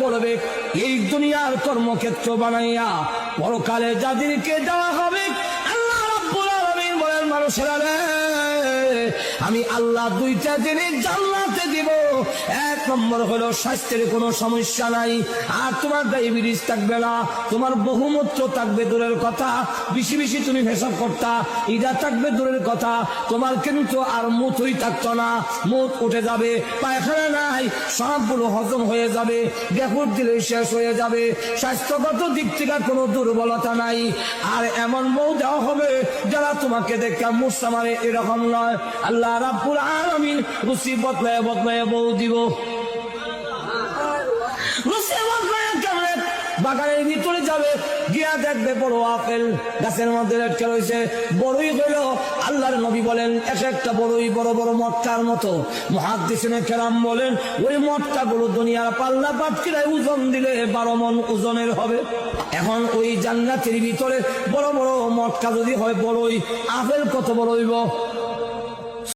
করবে এই দুনিয়ার কর্মক্ষেত্র বানাইয়া পরকালে যাদেরকে দেওয়া হবে আল্লাহ রাব্বুল আলামিন বলেন মানুষেরা রে আমি আল্লাহ দুইটা জিনিস জান্নাতে দিব। এক নম্বর হলো স্বাস্থ্যের কোনো সমস্যা নাই, আর তোমার ডায়াবেটিস থাকবে না, তোমার বহুমূত্র থাকবে দূরের কথা, বেশি বেশি তুমি পেশাব করতা এটা থাকবে দূরের কথা, তোমার কিন্তু আর মুতই থাকতো না, মুত উঠে যাবে, পায়খানা নাই, সবগুলো হজম হয়ে যাবে, গ্যাফুর দিলে শেষ হয়ে যাবে, স্বাস্থ্যগত দিক থেকে কোনো দুর্বলতা নাই। আর এমন বউ দেওয়া হবে যারা তোমাকে দেখে মুসা মারে এরকম নয়। আল্লাহ রাব্বুল আলামিন রুচি বদলায় বদলায় বউ দিব। রুচি বদলায় কেমন? বাগানের ভিতরে যাবে, গিয়া দেখবে বড় আপেল গাছের মধ্যে লটকে রয়েছে, বড়ই হইল। আল্লাহর নবী বলেন এক একটা বড়ই বড় বড় মটকার মতো। মুহাদ্দিসিনে কেরাম বলেন ওই মটকা গুলো দুনিয়ার পাল্লা পাটকিরায় ওজন দিলে 12 মণ ওজনের হবে। এখন ওই জান্নাতের ভিতরে বড় বড় মটকা যদি হয় বড়ই, আপেল কত বড় হইব?